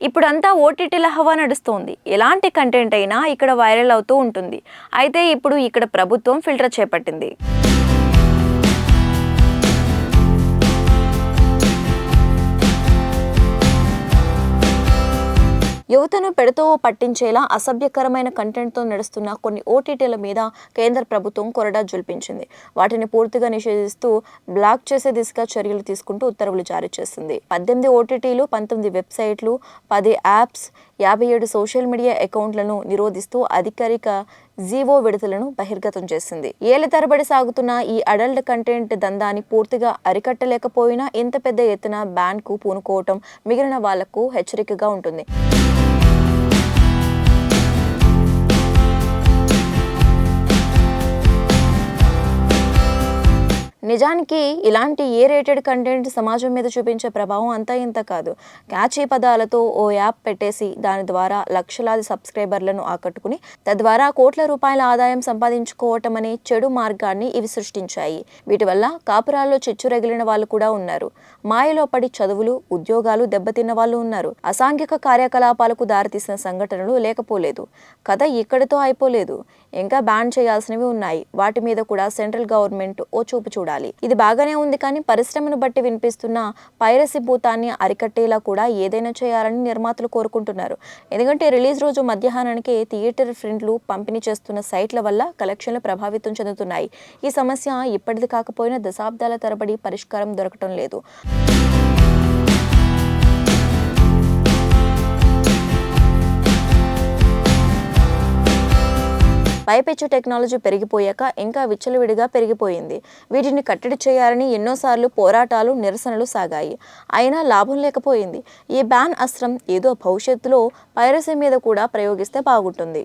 ఇప్పుడంతా ఓటీటీల హవా నడుస్తోంది. ఎలాంటి కంటెంట్ అయినా ఇక్కడ వైరల్ అవుతూ ఉంటుంది. అయితే ఇప్పుడు ఇక్కడ ప్రభుత్వం ఫిల్టర్ చేపట్టింది. యువతను పెడతో పట్టించేలా అసభ్యకరమైన కంటెంట్తో నడుస్తున్న కొన్ని ఓటీటీల మీద కేంద్ర ప్రభుత్వం కొరడా జుల్పించింది. వాటిని పూర్తిగా నిషేధిస్తూ బ్లాక్ చేసే దిశగా చర్యలు తీసుకుంటూ ఉత్తర్వులు జారీ చేసింది. 18 ఓటీటీలు, 19 వెబ్సైట్లు, 10 యాప్స్, 57 సోషల్ మీడియా అకౌంట్లను నిరోధిస్తూ అధికారిక జీవో విడుదలను బహిర్గతం చేసింది. ఏళ్ల తరబడి సాగుతున్న ఈ అడల్ట్ కంటెంట్ దందాన్ని పూర్తిగా అరికట్టలేకపోయినా ఇంత పెద్ద ఎత్తున బ్యాన్ కు పూనుకోవటం మిగిలిన వాళ్లకు హెచ్చరికగా ఉంటుంది. నిజానికి ఇలాంటి ఏ రేటెడ్ కంటెంట్ సమాజం మీద చూపించే ప్రభావం అంతా ఇంత కాదు. క్యాచీ పదాలతో ఓ యాప్ పెట్టేసి దాని ద్వారా లక్షలాది సబ్స్క్రైబర్లను ఆకట్టుకుని తద్వారా కోట్ల రూపాయల ఆదాయం సంపాదించుకోవటం అనే చెడు మార్గాన్ని ఇవి సృష్టించాయి. వీటి వల్ల కాపురాల్లో చిచ్చురగిలిన వాళ్ళు కూడా ఉన్నారు. మాయలో పడి చదువులు, ఉద్యోగాలు దెబ్బతిన్న వాళ్ళు ఉన్నారు. అసాంఘిక కార్యకలాపాలకు దారితీసిన సంఘటనలు లేకపోలేదు. కథ ఇక్కడితో అయిపోలేదు. ఇంకా బ్యాన్ చేయాల్సినవి ఉన్నాయి. వాటి మీద కూడా సెంట్రల్ గవర్నమెంట్ ఓ చూపు చూడాలి. ఇది బాగానే ఉంది, కానీ పరిశ్రమను బట్టి వినిపిస్తున్న పైరసీ భూతాన్ని అరికట్టేలా కూడా ఏదైనా చేయాలని నిర్మాతలు కోరుకుంటున్నారు. ఎందుకంటే రిలీజ్ రోజు మధ్యాహ్నానికి థియేటర్ ప్రింట్లు పంపిణీ చేస్తున్న సైట్ల వల్ల కలెక్షన్లు ప్రభావితం చెందుతున్నాయి. ఈ సమస్య ఇప్పటిది కాకపోయినా దశాబ్దాల తరబడి పరిష్కారం దొరకటం లేదు. పైపెచ్చు టెక్నాలజీ పెరిగిపోయాక ఇంకా విచ్చలవిడిగా పెరిగిపోయింది. వీటిని కట్టడి చేయాలని ఎన్నోసార్లు పోరాటాలు, నిరసనలు సాగాయి. అయినా లాభం లేకపోయింది. ఈ బ్యాన్ అస్త్రం ఏదో భవిష్యత్తులో పైరసీ మీద కూడా ప్రయోగిస్తే బాగుంటుంది.